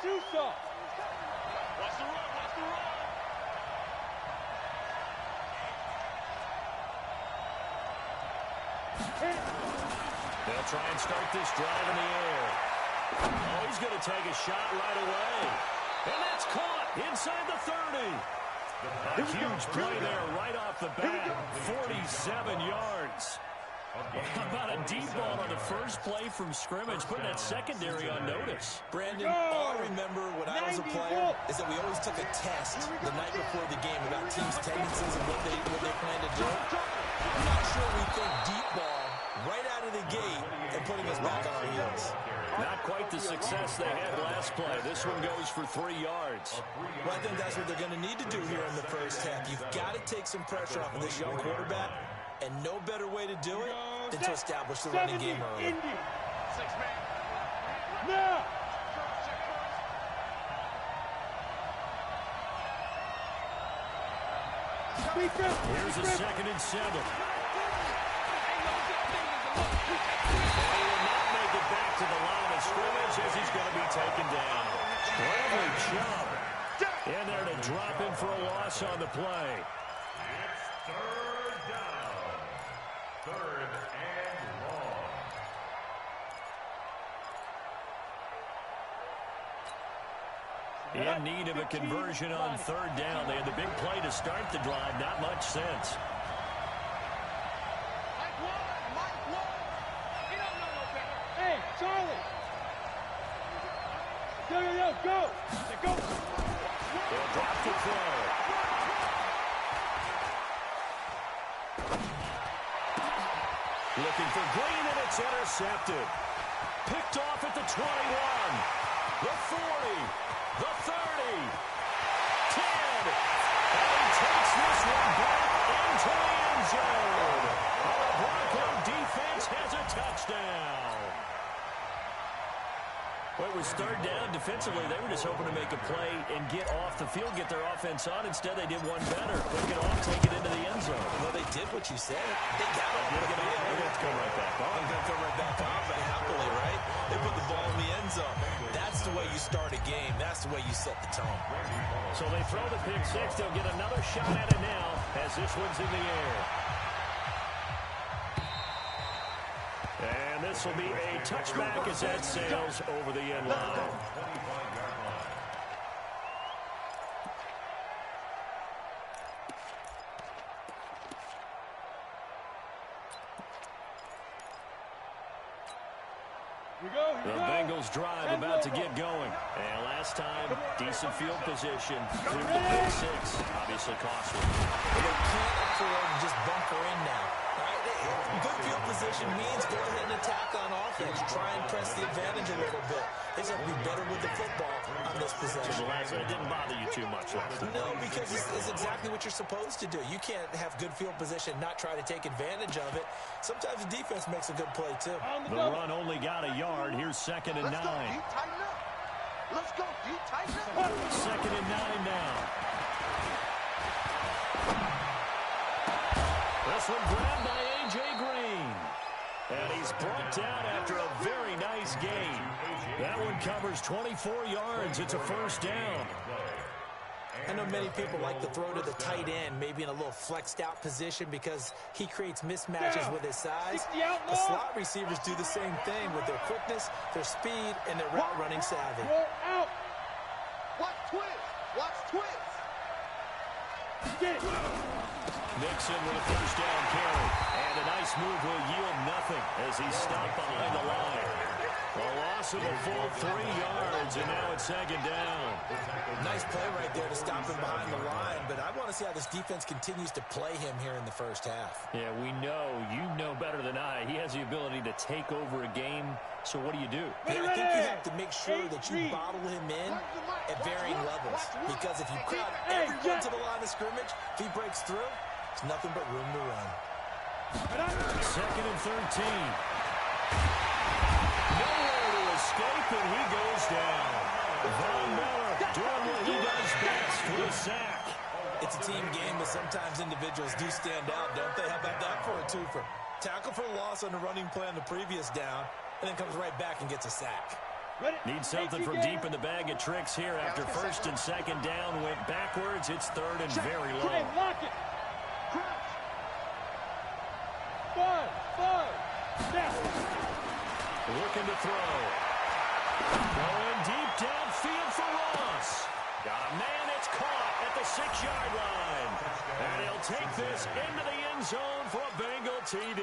too soft. Watch the run, watch the run. They'll try and start this drive in the air. Oh, he's going to take a shot right away. And that's caught inside the 30. A huge play there right off the bat. 47 yards. How about a deep ball on the first play from scrimmage, putting that secondary on notice? Brandon, all I remember when I was a player is that we always took a test the night before the game about teams' tendencies and what they plan to do. I'm not sure we think deep ball right out of the gate and putting us back on our heels. Not quite the success they had last play. This one goes for 3 yards. Well, I think that's what they're going to need to do here in the first half. You've got to take some pressure off of this young quarterback, and no better way to do it than to establish the running game early. 6 man. Now. Here's a 2nd and 7. Back to the line of scrimmage as he's going to be taken down. Bradley Chubb in there to drop him for a loss on the play. It's 3rd down. 3rd and long. In need of a conversion on 3rd down. They had the big play to start the drive. Not much sense. Charlie! Go! Go! They'll drop the throw. Looking for Green, and it's intercepted. Picked off at the 21, the 40, the 30, 10. And he takes this one back into the end zone. The Bronco defense has a touchdown. Well, it was 3rd down. Defensively, they were just hoping to make a play and get off the field, get their offense on. Instead, they did one better. Pick it off, take it into the end zone. Well, they did what you said. They got it. They're going to come right back on. They're going to come right back on, but happily, right? They put the ball in the end zone. That's the way you start a game. That's the way you set the tone. So they throw the pick 6. They'll get another shot at it now as this one's in the air. And this will be a touchback as that sails over the end line. The Bengals drive about to get going. And last time, decent field position. Proved the pick 6. Obviously costly. They can't afford to just bunker in now. Good field position means go ahead and attack on offense. Try and press the advantage a little bit. They just have to be better with the football on this possession. It didn't bother you too much last time. No, because it's exactly what you're supposed to do. You can't have good field position, not try to take advantage of it. Sometimes the defense makes a good play, too. The run only got a yard. Here's 2nd and 9. Let's go, D, tighten up. 2nd and 9 now. This one grabbed by A.J. Green. And he's brought down after a very nice gain. That one covers 24 yards. It's a 1st down. I know many people like to throw to the tight end, maybe in a little flexed out position because he creates mismatches with his size. The slot receivers do the same thing with their quickness, their speed, and their route running savvy. Watch twist. Watch twist. Nixon with a 1st down carry. And a nice move will yield nothing as he's stopped behind the line. A loss of a full 3 yards, and now it's 2nd down. Nice play right there to stop him behind the line, but I want to see how this defense continues to play him here in the first half. Yeah, we know. You know better than I. He has the ability to take over a game, so what do you do? Yeah, I think you have to make sure that you bottle him in at varying levels, because if you crowd everyone to the line of scrimmage, if he breaks through, there's nothing but room to run. 2nd and 13. Nowhere to escape, and he goes down. Von Miller doing what he does best with a sack. It's a team game, but sometimes individuals do stand out, don't they? How about that for a twofer? Tackle for loss on the running play on the previous down, and then comes right back and gets a sack. Need something from deep in the bag of tricks here after first and second down went backwards. It's third and very low. Lock it. Five. Looking to throw. Going deep downfield for Ross. Got a man, it's caught at the 6-yard line. And he'll take this into the end zone for a Bengal TD.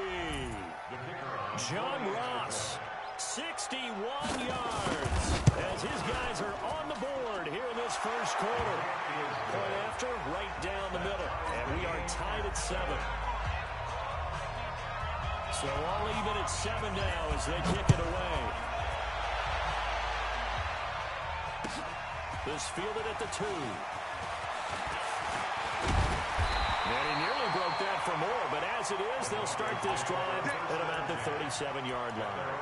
John Ross, 61 yards, as his guys are on the board here in this first quarter. Point after, right down the middle. And we are tied at 7. So all even at 7 now as they kick it away. This fielded at the 2. And he nearly broke that for more, but as it is, they'll start this drive at about the 37-yard line.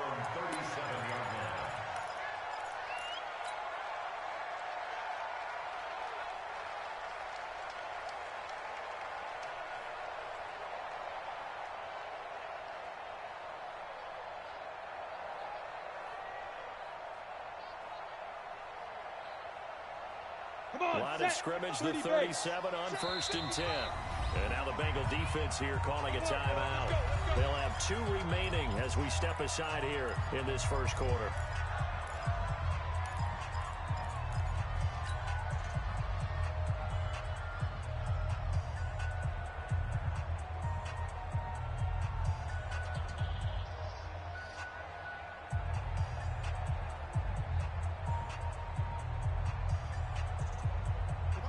Line of scrimmage, the 37 on first and 10. And now the Bengal defense here calling a timeout. They'll have 2 remaining as we step aside here in this first quarter.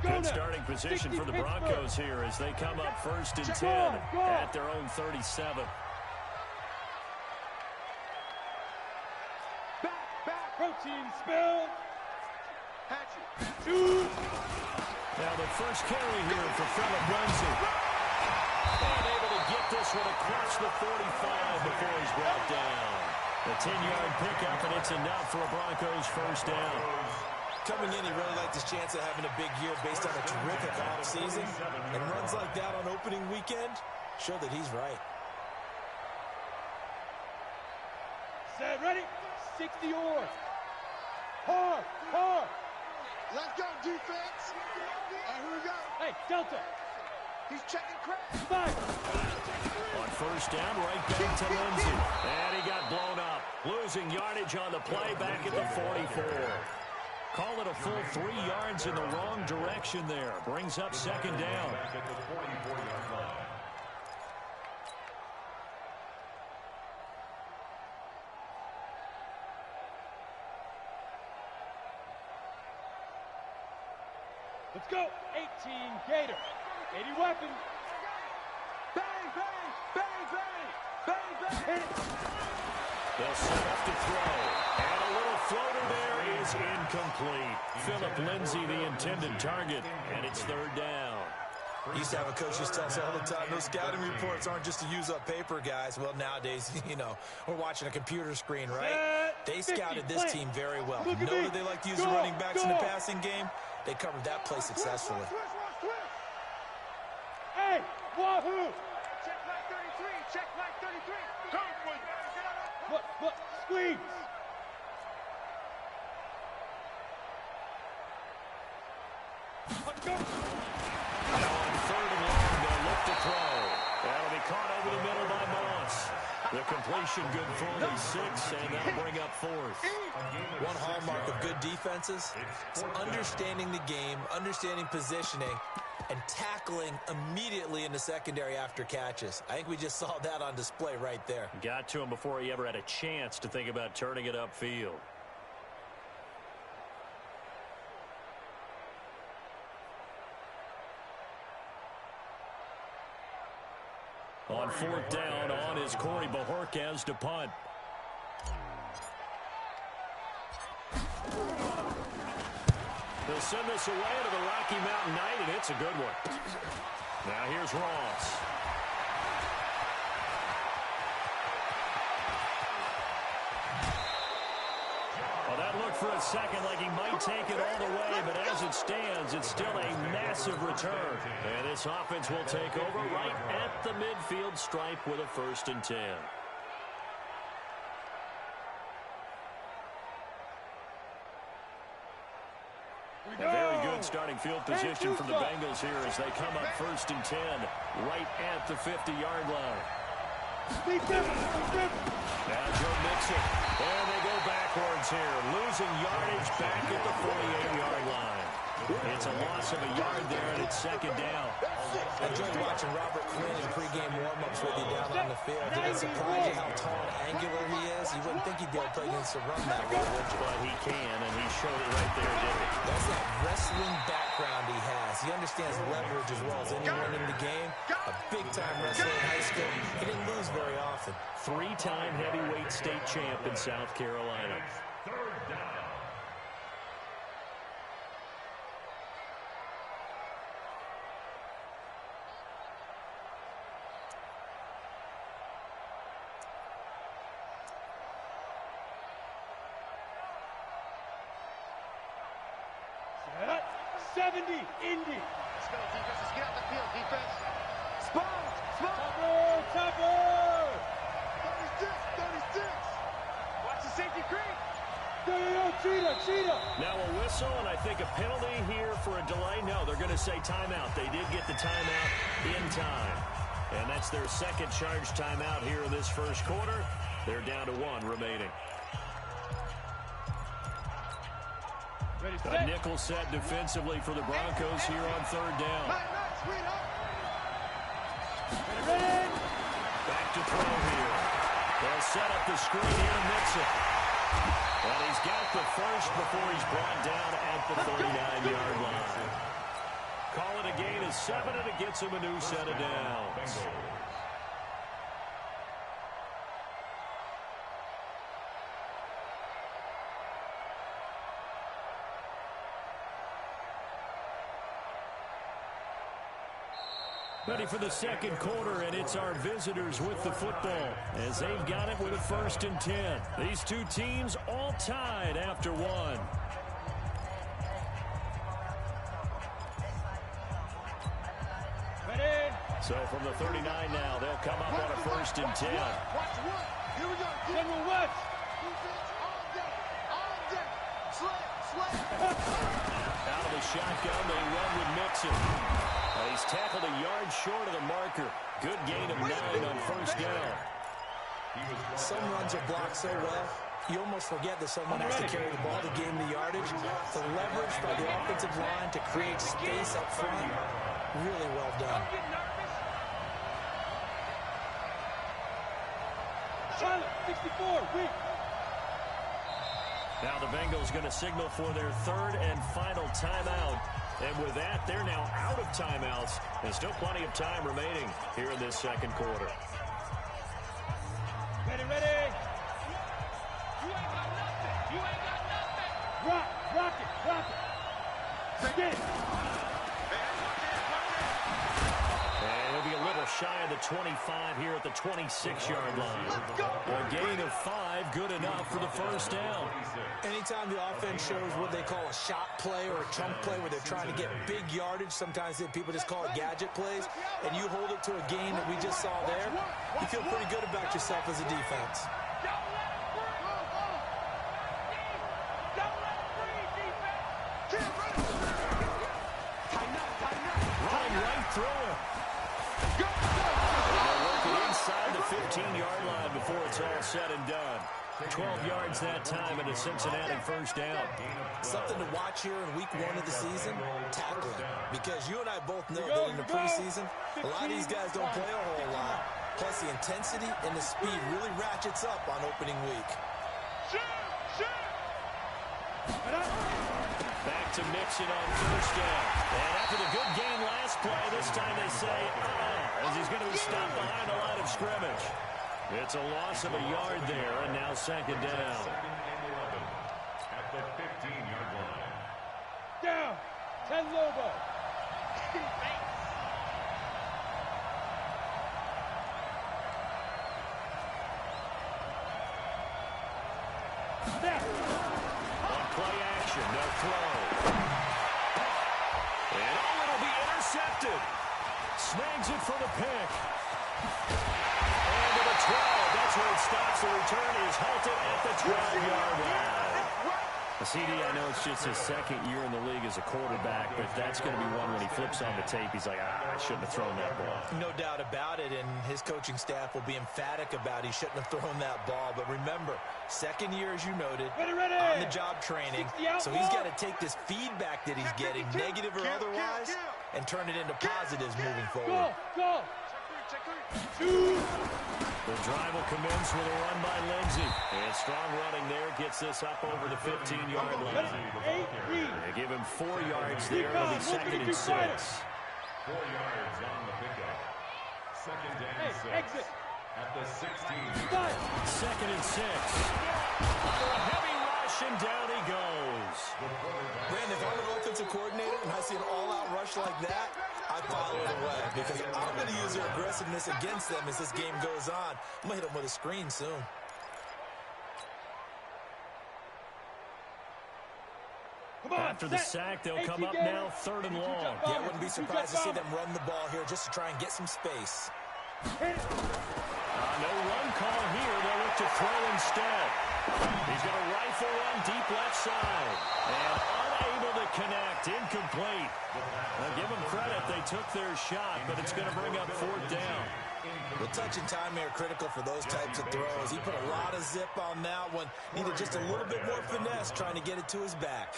Good starting position for the Broncos here as they come up first and 10 at their own 37. Back. Protein spill. Now the first carry here for Philip Lindsay. And able to get this one across the 45 before he's brought down. A 10-yard pickup, and it's enough for a Broncos first down. Coming in, he really liked his chance of having a big year based on a terrific offseason. And runs like that on opening weekend show that he's right. Set, ready? 60 yards. Hard. Let's go, defense. All right, here we go. Hey, Delta. He's checking crash. Back. On first down, right back to Lindsay. And he got blown up. Losing yardage on the play back at the 44. Call it a full 3 yards in the wrong direction there. Brings up second down. Let's go. 18 Gator. 80 weapon. Bang. Hit it. They'll set up to throw. And a little floater there is incomplete. Philip Lindsay, the intended target, and it's third down. Used to have a coach who tells us all the time, those scouting reports aren't just to use up paper, guys. Well, nowadays, we're watching a computer screen, right? They scouted this team very well. Know that they like to use the running backs in the passing game. They covered that play successfully. Hey, wahoo! Check line 33. Check line 33. Look, squeeze. Let's go. Now on third and long, they'll look to throw. That'll be caught over the middle by Moss. The completion good for only 6, and that'll bring up fourth. One hallmark of good defenses is understanding the game, understanding positioning, and tackling immediately in the secondary after catches. I think we just saw that on display right there. Got to him before he ever had a chance to think about turning it upfield. On fourth down, on is Corey Bajorquez to punt. They'll send this away to the Rocky Mountain Knight, and it's a good one. Now here's Ross. Well, that looked for a second like he might take it all the way, but as it stands, it's still a massive return. And this offense will take over right at the midfield stripe with a first and 10. starting field position for the Bengals here as they come up 1st and 10 right at the 50-yard line. Now Joe Mixon. And they go backwards here, losing yardage back at the 48-yard line. It's a loss of a yard there, and it's 2nd down. I enjoyed watching Robert Quinn in pregame warm-ups with you down on the field. Did it surprise you how tall and angular he is? You wouldn't think he'd be able to play against the run that way, would you? But he can, and he showed it right there, didn't he? That's that wrestling background he has. He understands leverage as well as anyone in the game. A big-time wrestler in high school. He didn't lose very often. 3-time heavyweight state champ in South Carolina. 3rd down. Set. 70, Indy. Let's go, defense. Let's get out the field, defense. Spot! Cover! 36! Watch the safety creep! Cheetah! Now a whistle, and I think a penalty here for a delay. No, they're going to say timeout. They did get the timeout in time. And that's their 2nd charge timeout here in this 1st quarter. They're down to 1 remaining. Ready, A set. nickel set defensively for the Broncos here on 3rd down. Ready. Back to throw here. They'll set up the screen here to Mixon. And he's got the first before he's brought down at the 39-yard line. Call it a gain of 7, and it gets him a new set of downs. Ready for the 2nd quarter, and it's our visitors with the football as they've got it with a 1st and 10. These two teams all tied after 1. Ready. So from the 39 now, they'll come up on a 1st and 10. Watch one. Here we go. General West. Defense all day. Slam. Out of the shotgun, they run with Mixon. He's tackled a yard short of the marker. Good gain of 9 on 1st down. Some runs are blocked so well, you almost forget that someone has to carry the ball to gain the yardage. The leverage by the offensive line to create space up front, really well done. Charlotte, 64, weak. Now the Bengals going to signal for their 3rd and final timeout. And with that, they're now out of timeouts. There's still plenty of time remaining here in this 2nd quarter. Ready. You ain't got nothing. Rock it. Get it. And he'll be a little shy of the 25 here at the 26-yard line. A gain of 5, good enough for the 1st down. Anytime the offense shows what they call a shot play or a chunk play where they're trying to get big yardage, sometimes people just call it gadget plays, and you hold it to a gain that we just saw there, you feel pretty good about yourself as a defense. Running right through him. They're working inside the 15-yard line before it's all said and done. 12 yards that time and a Cincinnati 1st down. Something to watch here in week 1 of the season, tackling. Because you and I both know that in the preseason, a lot of these guys don't play a whole lot. Plus the intensity and the speed really ratchets up on opening week. Back to Mixon on 1st down. And after the good gain last play, this time they say, as he's going to be stopped behind the line of scrimmage. It's a loss of a yard there, and now 2nd down. At the 15-yard line. Down. 10 Lobo. On play action, no throw. And it'll be intercepted. Snags it for the pick. And to the 12. That's where it stops. The return is halted at the 12-yard line. CD, I know it's just his second year in the league as a quarterback, but that's going to be one when he flips on the tape, he's like, I shouldn't have thrown that ball. No doubt about it, and his coaching staff will be emphatic about he shouldn't have thrown that ball. But remember, second year, as you noted, on the job training, so he's got to take this feedback that he's getting, negative or otherwise, and turn it into positives moving forward. Go. The drive will commence with a run by Lindsey. And strong running there gets this up over the 15-yard line. They give him 4 yards there. It'll be 2nd and 6. 4 yards on the pickup. 2nd and 6. Exit. At the 16. 2nd and 6. Under a heavy rush, and down he goes. Brandon, if I'm an offensive coordinator and I see an all-out rush like that, I file it away because I'm going to use their aggressiveness against them as this game goes on. I'm going to hit them with a screen soon. After the sack, they'll come up now 3rd and long. Yeah, I wouldn't be surprised to see them run the ball here just to try and get some space. No run call here. They'll look to throw instead. He's going to rifle one deep left side. And unable to connect. Incomplete. Now give them credit. They took their shot, but it's going to bring up 4th down. The touch and time are critical for those types of throws. He put a lot of zip on that one. Needed just a little bit more finesse trying to get it to his back.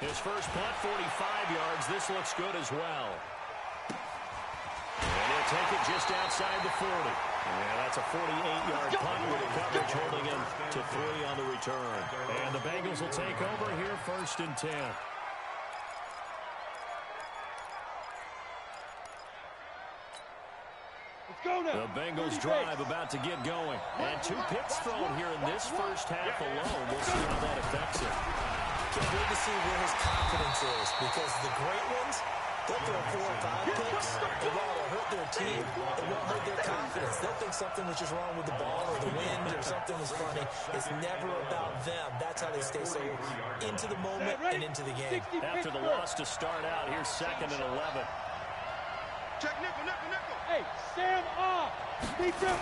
His first punt, 45 yards. This looks good as well. And he'll take it just outside the 40. Yeah, that's a 48-yard punt with coverage holding him to 3 on the return. And the Bengals will take over here 1st and 10. The Bengals drive about to get going. And 2 picks thrown here in this first half alone. We'll see how that affects it. Can't wait to see where his confidence is because the great ones, they'll throw 4 or 5 picks, and while it'll hurt their team, it won't hurt their confidence. They'll think something was just wrong with the ball or the wind or something was funny. It's never about them. That's how they stay so into the moment and into the game. After the loss to start out, here's 2nd and 11. Check nickel. Hey, Sam off. Mixon.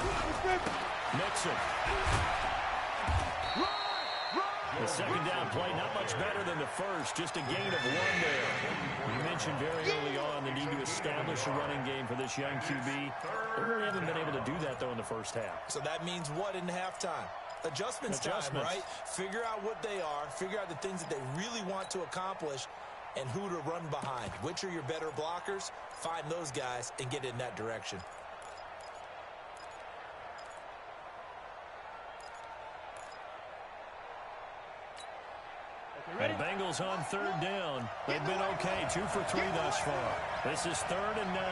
The 2nd down play, not much better than the first, just a gain of 1 there. You mentioned very early on the need to establish a running game for this young QB. They really haven't been able to do that, though, in the first half. So that means what in halftime? Adjustments time, right? Figure out what they are, figure out the things that they really want to accomplish, and who to run behind. Which are your better blockers? Find those guys and get in that direction. And Bengals on 3rd down. They've been okay, 2 for 3 thus far. This is 3rd and 9.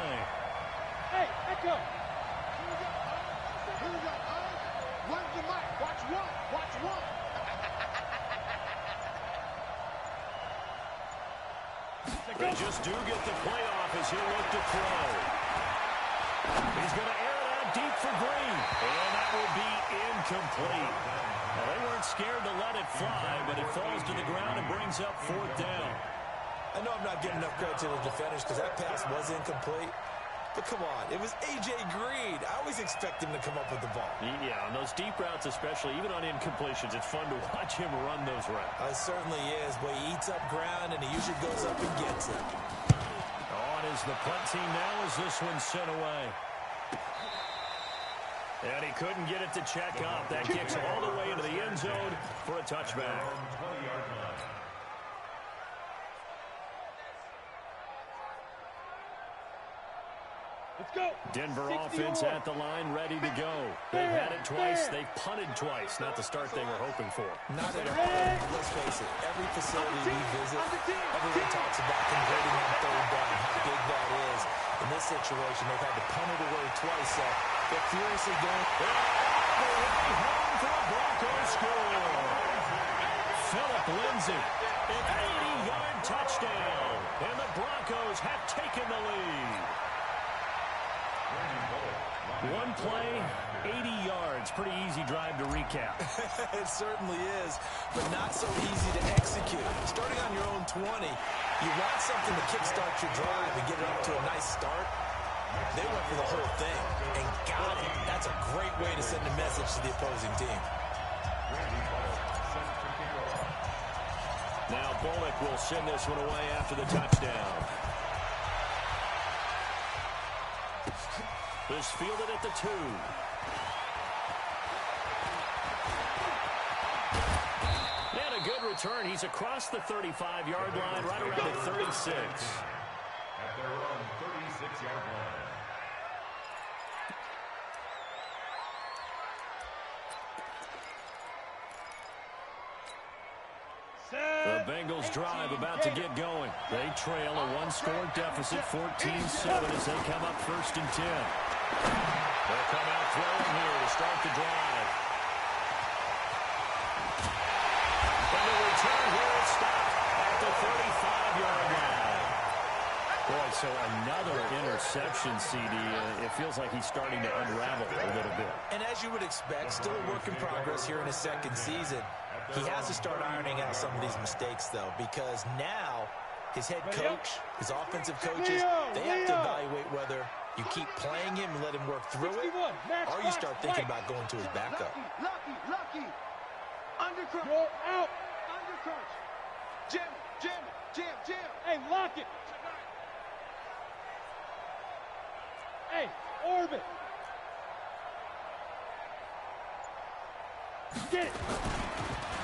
Hey, Echo. Where's the mic? Watch one. They just do get the playoff as he'll look to throw. He's going to air it out deep for Green. And that will be incomplete. Now, they weren't scared to let it fly, but it falls to the ground and brings up 4th down. I know I'm not giving enough credit to the defenders because that pass was incomplete. But come on, it was A.J. Green. I always expect him to come up with the ball. Yeah, on those deep routes especially, even on incompletions, it's fun to watch him run those routes. It certainly is, but he eats up ground and he usually goes up and gets it. On is the punt team now as this one's sent away. And he couldn't get it to check up. That kicks all the way into the end zone for a touchback. Let's go. Denver offense at the line, ready to go. They've had it twice. They've punted twice. Not the start they were hoping for. Not at all. Let's face it, every facility we visit, everyone talks about converting on 3rd down, how big that is. In this situation, they've had to punt it away twice, so they're furiously going. All the way home for a Broncos score. Phillip Lindsay, an 80-yard touchdown, and the Broncos have taken the lead. One play, 80 yards. Pretty easy drive to recap. It certainly is, but not so easy to execute. Starting on your own 20, you want something to kickstart your drive and get it up to a nice start. They went for the whole thing and got it. That's a great way to send a message to the opposing team. Now Bullock will send this one away after the touchdown. This fielded at the 2. And a good return. He's across the 35-yard line, right around the 36. At their own 36-yard line. The Bengals drive about to get going. They trail a one-score deficit, 14-7, as they come up 1st and 10. They'll come out throwing here to start the drive. And the return here is stopped at the 35-yard line. Boy, so another interception, CD. It feels like he's starting to unravel a little bit. And as you would expect, still a work in progress here in his second season. He has to start ironing out some of these mistakes, though, because now his head coach, his offensive coaches, they have to evaluate whether you keep playing him and let him work through it, or you start thinking about going to his backup. Lucky. Undercrunch. You're out. Undercrunch. Jam. Hey, lock it. Hey, orbit. Get it.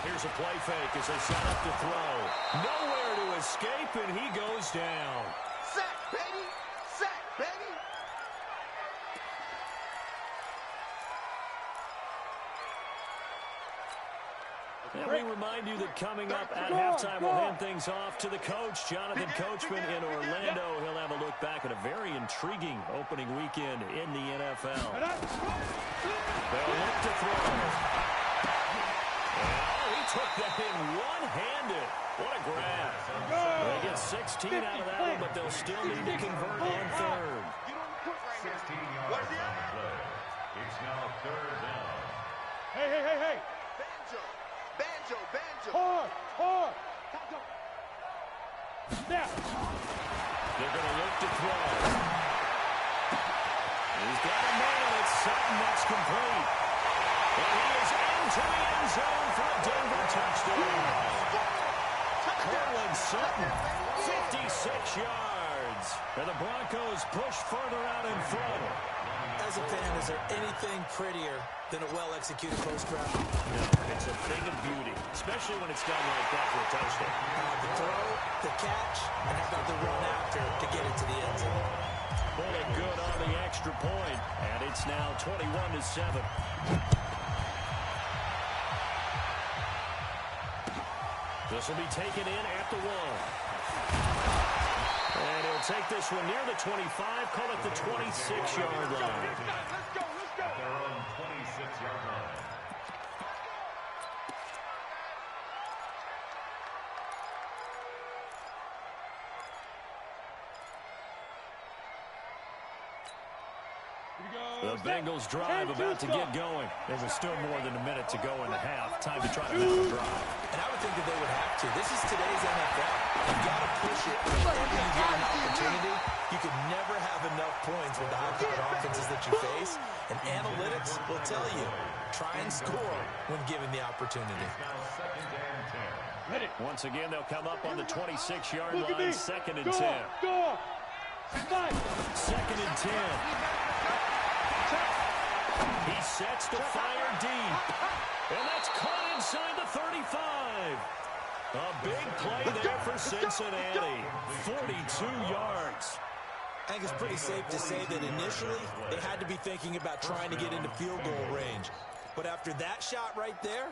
Here's a play fake as they set up to throw. Nowhere to escape, and he goes down. Sack, baby. And we remind you that coming up at halftime, we'll hand things off to the coach, Jonathan Coachman in Orlando. He'll have a look back at a very intriguing opening weekend in the NFL. They'll look to throw. Oh, he took that in one-handed. What a grab. They get 16 out of that one, but they'll still need to convert on third. 16 yards on the play. It's now 3rd down. Hey. Banjo. Hard. Snap. They're going to look to throw. He's got a man. It's Sutton that's complete. And he is into the end zone for a Denver touchdown. Cortland Sutton, 56 yards. And the Broncos push further out in front. As a fan, is there anything prettier than a well-executed post route? No, it's a thing of beauty, especially when it's done like that for a touchdown. The throw, the catch, and how about the run after to get into the end zone? Bullock good on the extra point, and it's now 21-7. This will be taken in at the 1. And he'll take this one near the 25, call it the 26-yard line. Let's go. At their own 26-yard line. The Bengals drive about to get going. There was still more than a minute to go in the half. Time to try to mount the drive. And I would think that they would have to. This is today's NFL. You've got to push it whenever you get an opportunity. You can never have enough points with the high-powered offenses that you face. And analytics will tell you, try and score when given the opportunity. Once again, they'll come up on the 26-yard line. 2nd and 10. 2nd and 10. He sets to fire deep. And that's caught inside the 35. A big play there for Cincinnati. 42 yards. I think it's pretty safe to say that initially they had to be thinking about trying to get into field goal range. But after that shot right there,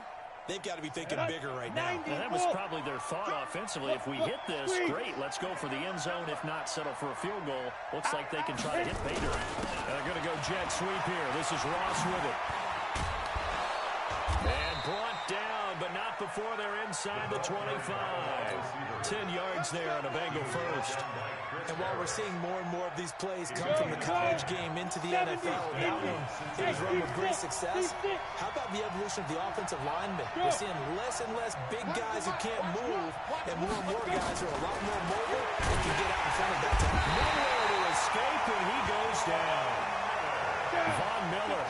they've got to be thinking bigger right now. And that was probably their thought offensively. If we hit this, great, let's go for the end zone. If not, settle for a field goal. Looks like they can try to hit Bader. And they're going to go jet sweep here. This is Ross with it. And brought down, but not before before they're inside the 25. 10 yards there on a Bengal first. And while we're seeing more and more of these plays come from the college game into the NFL, that one, it was run with great success. How about the evolution of the offensive linemen? We're seeing less and less big guys who can't move, and more guys who are a lot more mobile and can get out in front of that tackle. Nowhere to escape, and he goes down. Von Miller,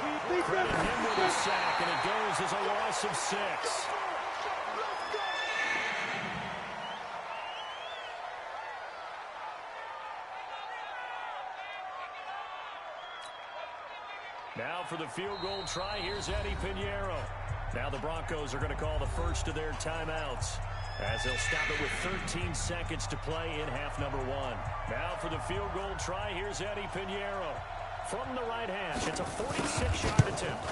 credit him with a sack, and it goes as a loss of 6. Now for the field goal try, here's Eddie Pinheiro. Now the Broncos are going to call the first of their timeouts, as they'll stop it with 13 seconds to play in half number 1. Now for the field goal try, here's Eddie Pinheiro. From the right hash, it's a 46-yard attempt.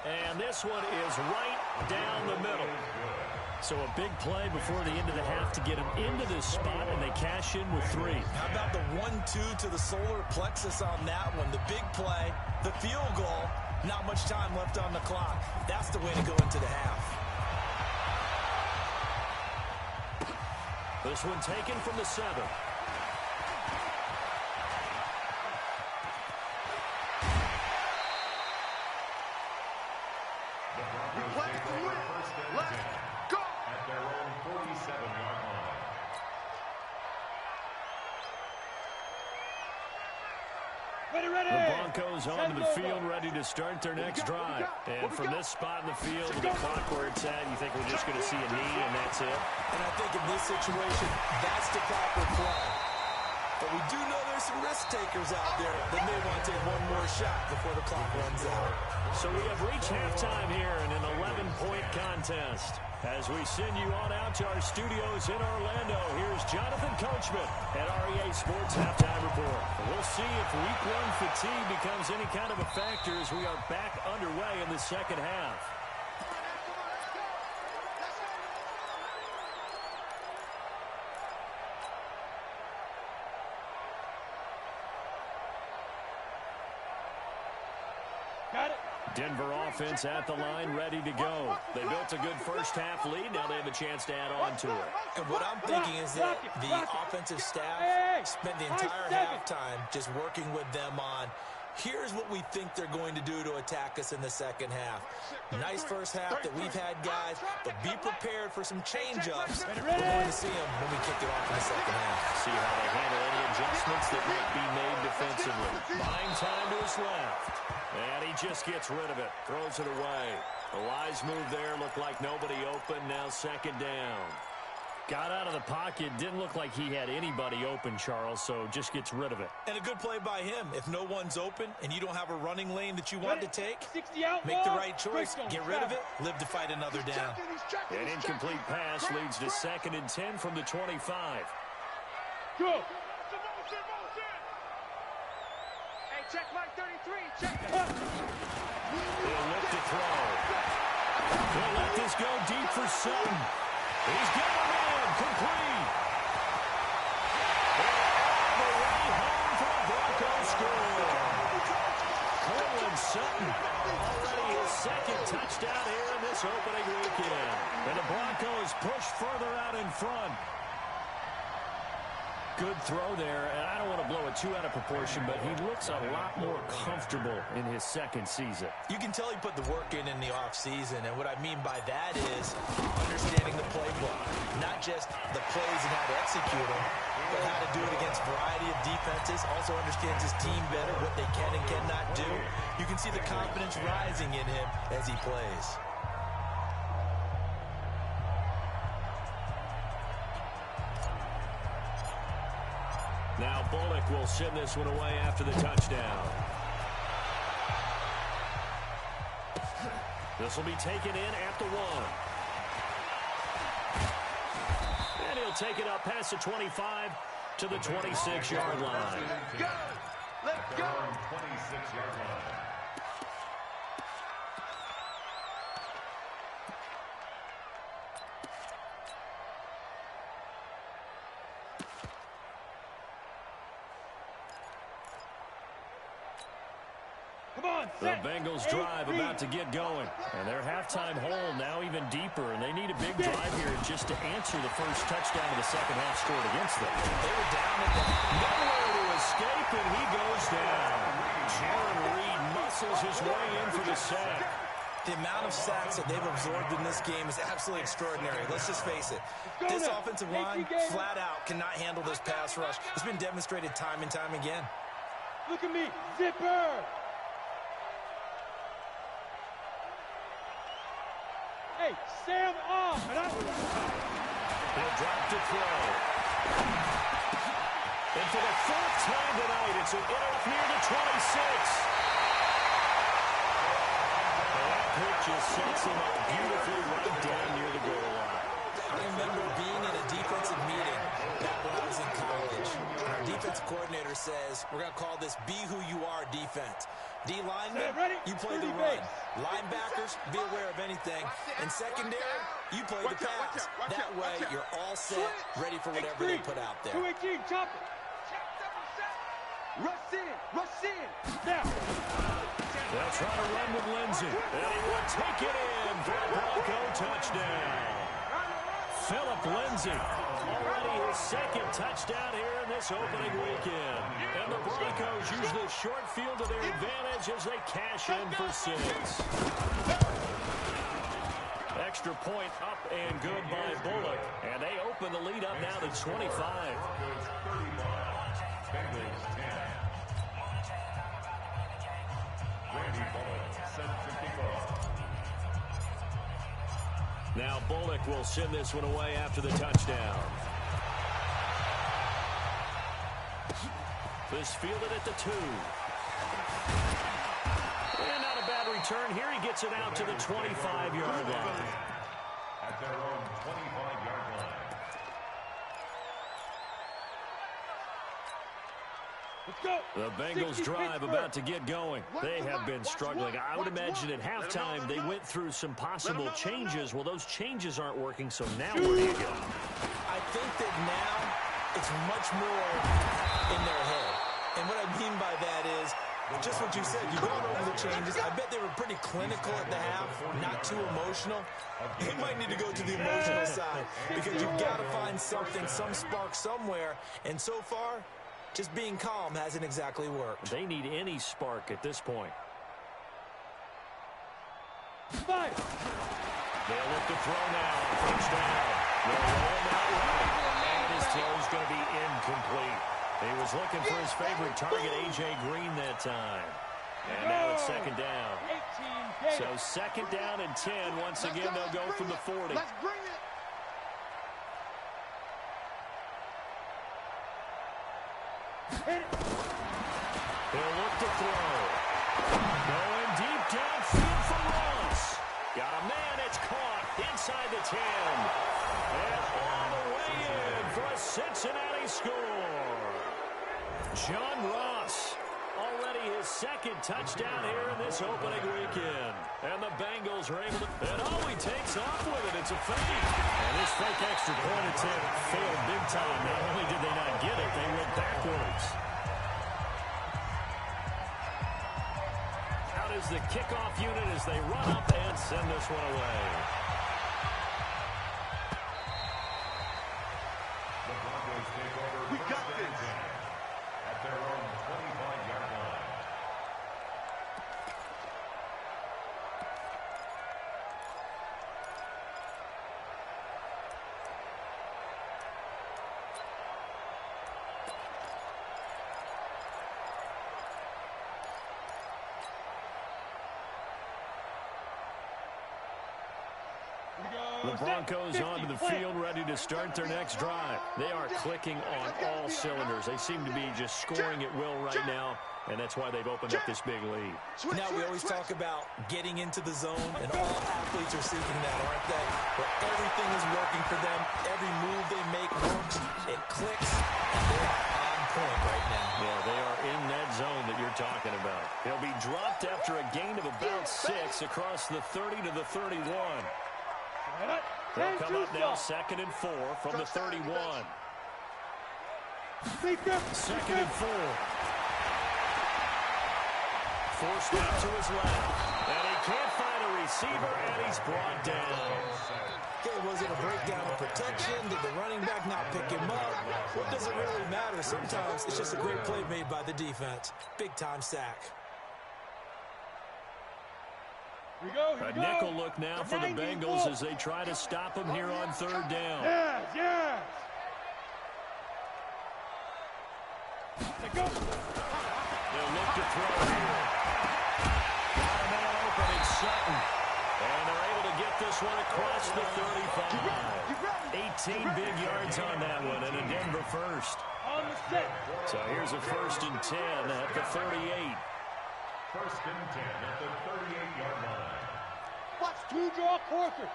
And this one is right down the middle. So a big play before the end of the half to get them into this spot, and they cash in with 3. How about the 1-2 to the solar plexus on that one? The big play, the field goal, not much time left on the clock. That's the way to go into the half. This one taken from the 7. The Broncos onto the field, ready to start their next drive. And from this spot in the field, with the clock where it's at, you think we're just going to see a knee, and that's it? And I think in this situation, that's the proper play. But we do know there's some risk takers out there that may want to take one more shot before the clock runs out. So we have reached halftime here in an 11-point contest. As we send you on out to our studios in Orlando, here's Jonathan Coachman at REA Sports Halftime Report. We'll see if Week 1 fatigue becomes any kind of a factor as we are back underway in the second half. Got it. Denver offense at the line, ready to go. They built a good first-half lead. Now they have a chance to add on to it. And what I'm thinking is that the offensive staff spent the entire halftime just working with them on, here's what we think they're going to do to attack us in the second half. Nice first half that we've had, guys, but be prepared for some change-ups. We're going to see them when we kick it off in the second half. See how they handle any adjustments that might be made defensively. Buying time to his left. And he just gets rid of it. Throws it away. The wise move there. Looked like nobody open. Now second down. Got out of the pocket. Didn't look like he had anybody open, Charles, so just gets rid of it. And a good play by him. If no one's open and you don't have a running lane that you want to take, 60 out, make the right choice. Get rid of it. Live to fight another down. An incomplete pass leads to 2nd and 10 from the 25. Go. Check Mike 33. Check. He'll look to throw. He'll let this go deep for Sutton. He's got a man complete. And all the way home for a Broncos score. Cortland Sutton already his 2nd touchdown here in this opening weekend. And the Broncos push further out in front. Good throw there, and I don't want to blow it too out of proportion, but he looks a lot more comfortable in his 2nd season. You can tell he put the work in the offseason, and what I mean by that is understanding the playbook. Not just the plays and how to execute them, but how to do it against a variety of defenses. Also understands his team better, what they can and cannot do. You can see the confidence rising in him as he plays. Now Bullock will send this one away after the touchdown. This will be taken in at the 1. And he'll take it up past the 25 to the 26-yard line. Go. Let's go. 26-yard line. The Bengals drive about to get going. And their halftime hole now even deeper. And they need a big drive here just to answer the first touchdown of the second half scored against them. They were down at the nowhere to escape, and he goes down. Jaron Reed muscles his way in for the sack. The amount of sacks that they've absorbed in this game is absolutely extraordinary. Let's just face it. This offensive line, flat out, cannot handle this pass rush. It's been demonstrated time and time again. Look at me, zipper! Hey, Sam off! He'll drop to throw. And for the fourth time tonight, it's an intercept near the 26. That just sets him up beautifully right down near the goal line. I remember being in a defensive meeting back when I was in college. And our defensive coordinator says, we're going to call this be who you are defense. D-linemen, you play the run. Linebackers, be aware of anything. And secondary, you play the pass. That way, you're all set, ready for whatever they put out there. 218, chop it. Rush in, rush in. Now. They'll try to run with Lindsey. And he will take it in for a Bronco touchdown. Philip Lindsey, already his second touchdown here in this opening weekend. And the Broncos use the short field to their advantage as they cash in for 6. Extra point up and good by Bullock. And they open the lead up now to 25. Bengals 10. Randy Bullock set to kick off. Now Bullock will send this one away after the touchdown. This fielded at the 2. And not a bad return here. He gets it out to the 25-yard line. At their own 25-yard line. The Bengals drive about to get going. They have been struggling. I would imagine at halftime they went through some possible changes. Well, those changes aren't working, so now where do you go? I think that now it's much more in their head. And what I mean by that is just what you said. You've gone over the changes. I bet they were pretty clinical at the half, not too emotional. They might need to go to the emotional side because you've got to find something, some spark somewhere. And so far, just being calm hasn't exactly worked. They need any spark at this point. Five. They'll look to throw now. First down. They'll roll him out right. And his throw's going to be incomplete. He was looking for his favorite target, A.J. Green, that time. And now it's second down. So second down and 10. Once again, they'll go from the 40. Let's bring it. He'll look to throw. Going deep downfield for Ross. Got a man, it's caught inside the 10. And all the way in for a Cincinnati score. John Ross, already his second touchdown here in this opening weekend. And the Bengals are able to, and oh, he takes off with it. It's a fake. And this fake extra point attempt failed big time. Not only did they not get it, they went backwards. Out is the kickoff unit as they run up and send this one away. The Broncos take over. We got this. At their own 25-yard line. The Broncos onto the field, ready to start their next drive. They are clicking on all cylinders. They seem to be just scoring at will right now, and that's why they've opened up this big lead. Now we always talk about getting into the zone, and all athletes are seeking that, aren't they? Where everything is working for them, every move they make works, it clicks, and they're on point right now. Yeah, they are in that zone that you're talking about. They'll be dropped after a gain of about 6 across the 30 to the 31. They'll come up now 2nd and 4 from the 31. Second and 4. Forced out to his left. And he can't find a receiver, and he's brought down. Okay, was it a breakdown of protection? Did the running back not pick him up? What does it really matter? Sometimes it's just a great play made by the defense. Big-time sack. Here we go, A nickel look now for the Bengals as they try to stop him here on third down. Yes, yes. Let's go. They'll look to throw here. Got a man open, it's Sutton. And they're able to get this one across the 35. 18 big yards on that one, and a Denver first. On the set. So here's a 1st and 10 at the 38. 1st and 10 at the 38-yard line. Watch two draw quarters.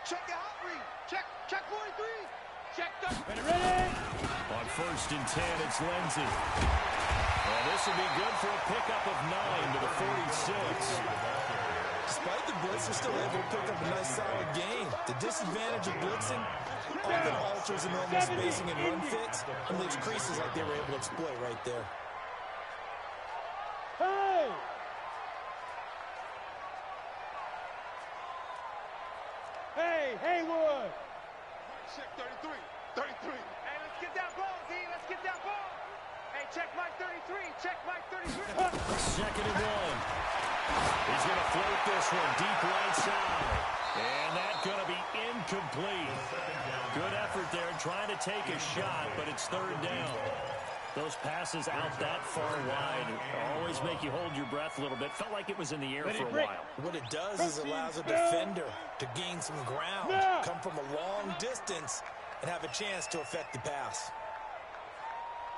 Check the out read. Check 43. Check the. Ready. On 1st and 10, it's Lindsey. And this will be good for a pickup of 9 to the 46. Despite the blitz, they're still able to pick up a nice solid gain. The disadvantage of blitzing often alters the normal spacing and run fits and leaves creases like they were able to exploit right there. Hey! Hey, Haywood! Check 33. 33. Hey, let's get that ball, D. Let's get that ball. Hey, check Mike 33. Check Mike 33. 2nd and 1. He's going to float this one deep right side. And that's going to be incomplete. Good effort there trying to take a shot, but it's 3rd down. Those passes out that far wide always make you hold your breath a little bit. Felt like it was in the air for a while. What it does is allows a defender to gain some ground, come from a long distance, and have a chance to affect the pass.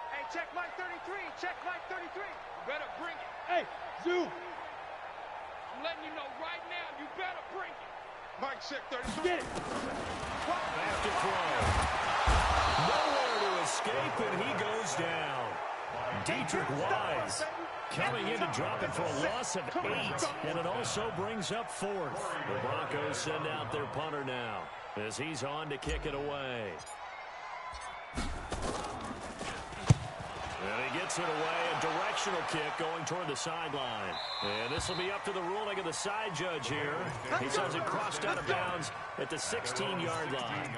Hey, check Mike 33. Check Mike 33. You better bring it. Hey, Zoo! I'm letting you know right now, you better bring it. Mike, check 33. Get it! Back to throw. Nowhere to escape, and he goes down. Dietrich Wise coming in to drop it for a loss of 8, and it also brings up 4th. The Broncos send out their punter now as he's on to kick it away. And he gets it away, a directional kick going toward the sideline. And this will be up to the ruling of the side judge here. He says it crossed out of bounds at the 16-yard line.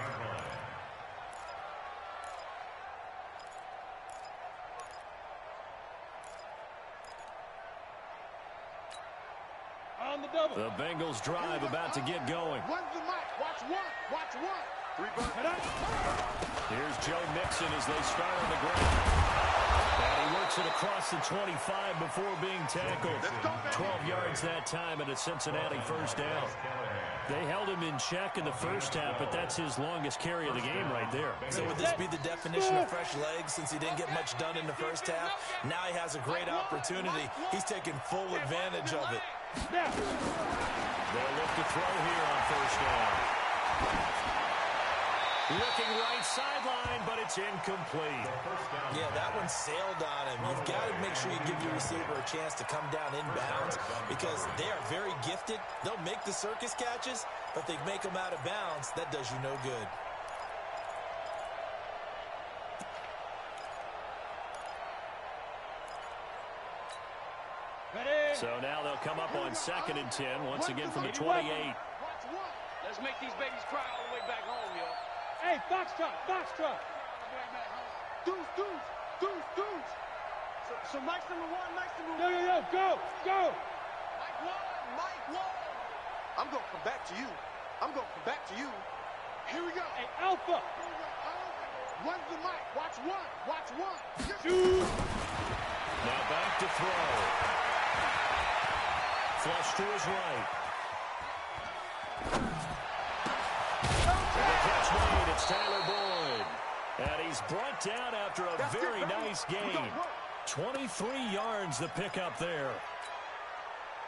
On the double. The Bengals drive about to get going. One's the mic. Watch one. Watch one. 3 birds. Here's Joe Mixon as they start on the ground. And he works it across the 25 before being tackled. 12 yards that time and a Cincinnati 1st down. They held him in check in the first half, but that's his longest carry of the game right there. So would this be the definition of fresh legs since he didn't get much done in the first half? Now he has a great opportunity. He's taking full advantage of it. Now. They'll look to throw here on 1st down. Looking right sideline, but it's incomplete. Yeah, that one sailed on him. You've got to make sure you give your receiver a chance to come down inbounds because they are very gifted. They'll make the circus catches, but they make them out of bounds. That does you no good. Ready. So now they'll come up on 2nd and 10, once again from the 28. Watch one. Let's make these babies cry all the way back home, yo. Hey, Foxtrot, Foxtrot. Deuce. So Mike's number 1, Mike's number 1. Yo, go. Mike 1. I'm going to come back to you. Here we go. Hey, Alpha. One's the mic. Watch one. Two. Now back to throw. Flush to his right. The catch made. It's Tyler Boyd. And he's brought down after a very nice gain. 23 yards the pickup there.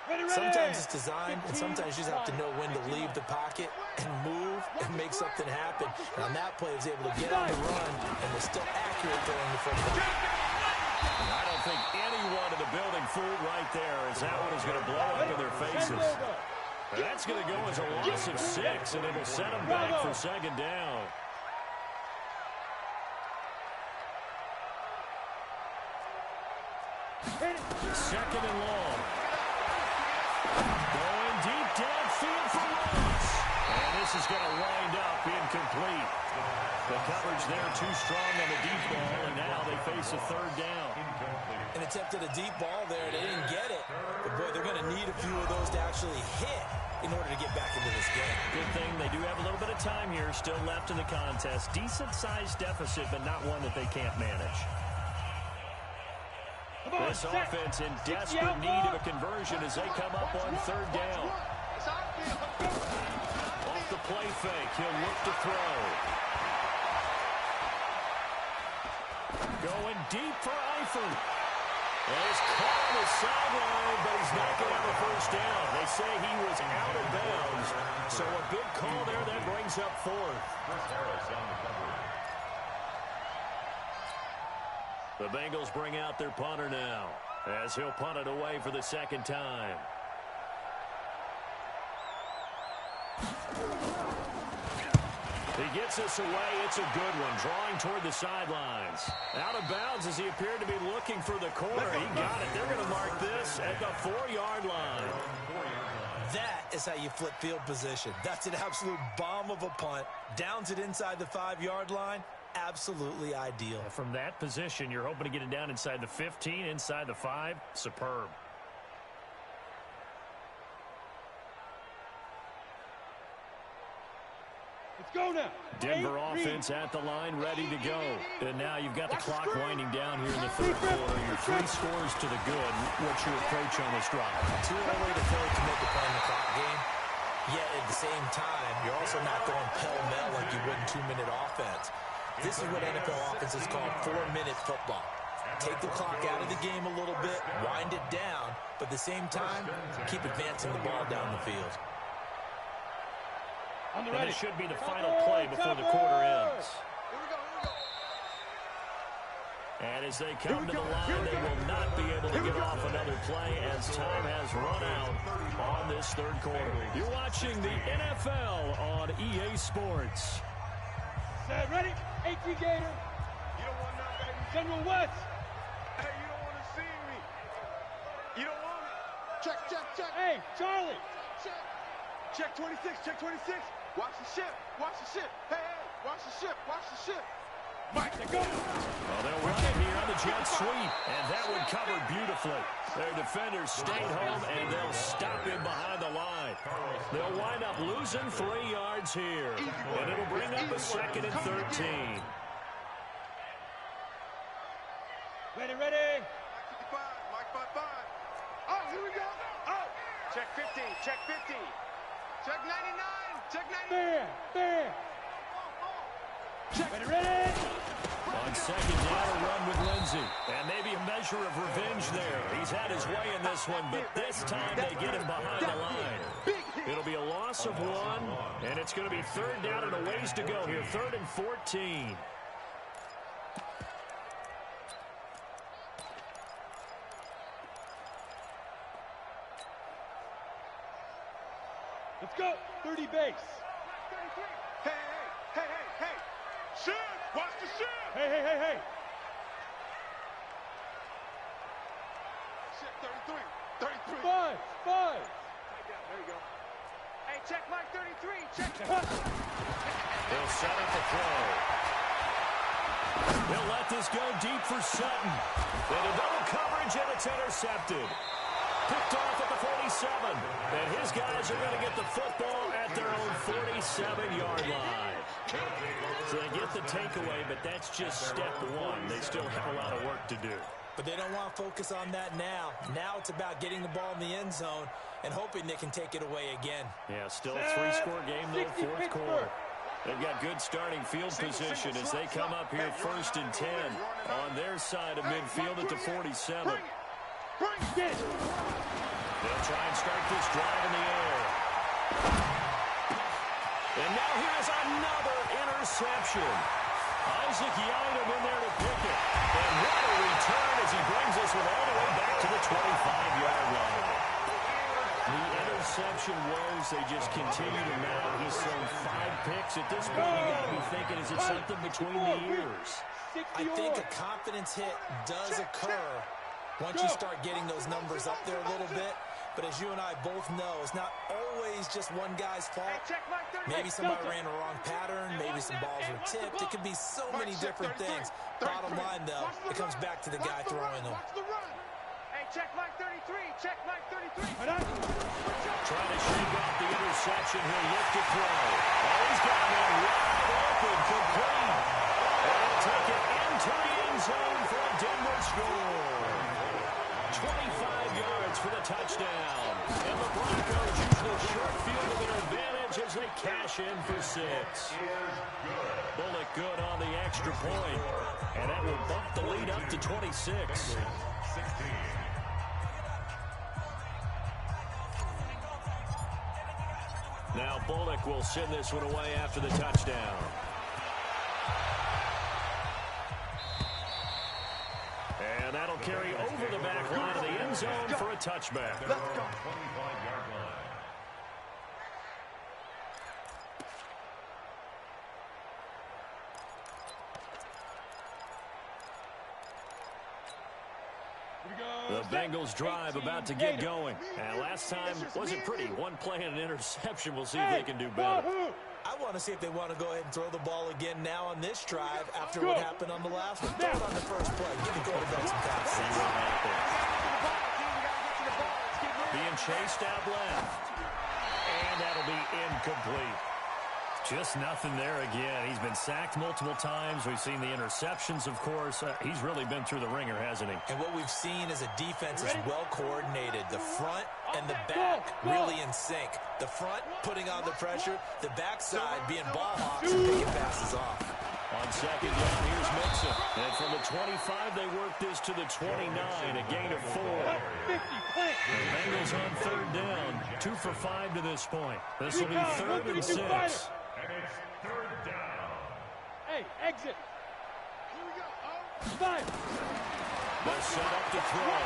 Ready. Sometimes it's designed, and sometimes you just have to know when to leave the pocket and move and make something happen. And on that play, he was able to get on the run and was still accurate throwing the football. I don't think anyone in the building fooled right there as that one is going to blow up in their faces. And that's going to go as a loss of 6, and it'll set them back for 2nd down. second and long. Going deep downfield for Ross. And this is going to wind up incomplete. The coverage there too strong on the deep ball, and now they face a third down. An attempt at a deep ball there. They didn't get it. But, boy, they're going to need a few of those to actually hit in order to get back into this game. Good thing they do have a little bit of time here still left in the contest. Decent-sized deficit, but not one that they can't manage. This offense in desperate need of a conversion as they come up on third down. Off the play fake, he'll look to throw. Going deep for Eifert. He's caught on the sideline, but he's not going to have a first down. They say he was out of bounds, so a big call there that brings up fourth. The Bengals bring out their punter now, as he'll punt it away for the second time. He gets this away. It's a good one. Drawing toward the sidelines. Out of bounds as he appeared to be looking for the corner. He got it. They're going to mark this at the 4-yard line. That is how you flip field position. That's an absolute bomb of a punt. Downs it inside the 5-yard line. Absolutely ideal. From that position, you're hoping to get it down inside the 15, inside the 5. Superb. Let's go now. Denver offense at the line, ready to go. And now you've got the clock winding down here in the third quarter. You're 3 scores to the good. What's your approach on this drive? Too early to fully commit to playing the clock game. Yet at the same time, you're also not going pell-mell like you would in 2-minute offense. This is what NFL offenses call 4-minute football. Take the clock out of the game a little bit, wind it down, but at the same time, keep advancing the ball down the field. And this should be the final play before the quarter ends. And as they come to the line, they will not be able to get off another play as time has run out on this third quarter. You're watching the NFL on EA Sports. Set, ready? 18 Gator. You don't want that, baby. General West. Hey, you don't want to see me. You don't want me. Check, check, check. Hey, Charlie. Check. Check 26, check 26. Watch the ship, watch the ship. Hey, hey, watch the ship, watch the ship. Mike, they go. Well, they'll run it here on the jet sweep, and that one covered beautifully. Their defenders stayed home, and they'll stop him behind the line. They'll wind up losing 3 yards here, and it'll bring up a 2nd and 13. Ready, ready. Mike 55. Oh, here we go. Oh. Check 50, check 50. Check 99, check 99. Bam, bam. Ready, ready. On second down, a run with Lindsey. And maybe a measure of revenge there. He's had his way in this one, but this time they get him behind the line. It'll be a loss of 1, and it's going to be third down and a ways to go here. 3rd and 14. Let's go. 30 base. 33. Hey, hey, hey, hey, hey. Ship, watch the ship. Hey, hey, hey, hey. Ship 33, 33. 5, 5. There you go. Hey, check Mike 33. Check. They'll set up the throw. They'll let this go deep for Sutton. And a double coverage, and it's intercepted. Picked off at the 47. And his guys are going to get the football at their own 47-yard line. So they get the takeaway, but that's just step 1. They still have a lot of work to do. But they don't want to focus on that now. Now it's about getting the ball in the end zone and hoping they can take it away again. Yeah, still a 3-score game, though, 4th quarter. They've got good starting field position as they come up here 1st and 10 on their side of midfield at the 47. They'll try and start this drive in the air. And now here's another interception. Isaac Yiadom in there to pick it. And what a return as he brings this one all the way back to the 25-yard line. The interception woes, they just continue to mount. He's thrown 5 picks. At this point, you got to be thinking, is it something between the ears? I think a confidence hit does occur, once you start getting those numbers up there a little bit. But as you and I both know, it's not always just one guy's fault. Maybe somebody ran a wrong pattern. Maybe some balls were tipped. It could be so many different things. Bottom line, though, it comes back to the guy throwing them. Hey, check Mike 33. Check Mike 33. Trying to shake off the interception. He'll lift to throw. Oh, he's got him wide open, complete. And he'll take it into the end zone for a Denver score. 25 yards for the touchdown. And the Broncos use the short field of their advantage as they cash in for 6. Bullock good on the extra point. And that will bump the lead up to 26. Now Bullock will send this one away after the touchdown. And that'll carry over the back line of the end zone for a touchback. Let's go. 25-yard line. The Bengals drive about to get going. And last time wasn't pretty. One play and an interception. We'll see if they can do better. I want to see if they want to go ahead and throw the ball again now on this drive after what happened on the last one. Throw it on the first play. Give the quarterback some time. See what happens. Being chased out left. And that'll be incomplete. Just nothing there again. He's been sacked multiple times. We've seen the interceptions, of course. He's really been through the ringer, hasn't he? And what we've seen is a defense is well coordinated. The front and the back really in sync. The front putting on the pressure. The backside being ball hawks and picking passes off. On second down, here's Mixon. And from the 25, they work this to the 29, a gain of 4. The Bengals on third down. 2 for 5 to this point. This will be 3rd and 6. And it's 3rd down. Hey, exit. Here we go. Five. They'll set up to throw.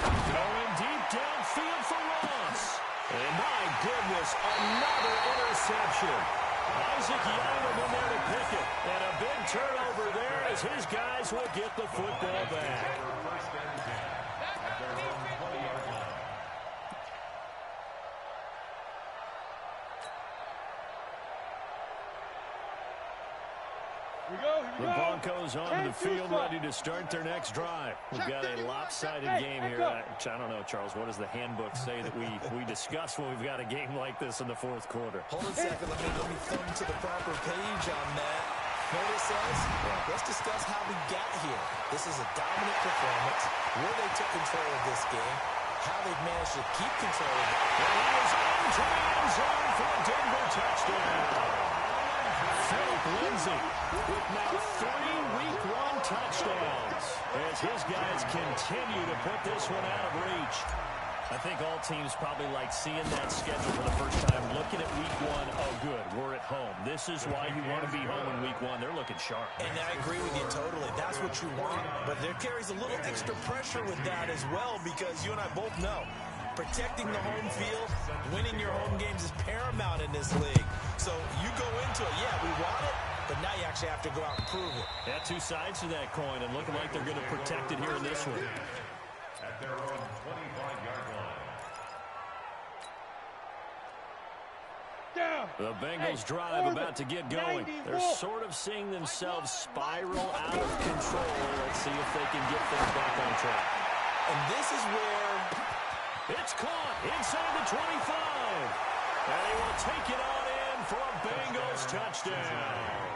Going deep downfield for Ross. And my goodness, another interception. Isaac Yiadom in there to pick it. And a big turnover there as his guys will get the football back. First and 10 at their own 20-yard line. The Broncos onto the field, ready to start their next drive. We've got a lopsided game here. I don't know, Charles, what does the handbook say that we discuss when we've got a game like this in the 4th quarter? Hold on a second. Let me thumb to the proper page on that. Notice says, let's discuss how we got here. This is a dominant performance, where they took control of this game, how they've managed to keep control of it. And he is into the end zone for a Denver touchdown. Philip Lindsay with now 3 Week 1 touchdowns as his guys continue to put this one out of reach. I think all teams probably like seeing that schedule for the first time, looking at Week 1. Oh, good, we're at home. This is why you want to be home in Week 1. They're looking sharp. And I agree with you totally. That's what you want. But there carries a little extra pressure with that as well, because you and I both know protecting the home field, winning your home games is paramount in this league. So you go into it, yeah, we want it, but now you actually have to go out and prove it. Yeah, 2 sides to that coin, and looking like they're going to protect it here in this one. At their own 25-yard line. The Bengals drive about to get going. They're sort of seeing themselves spiral out of control. Let's see if they can get things back on track. And this is where it's caught inside the 25. And he will take it on in for a Bengals touchdown.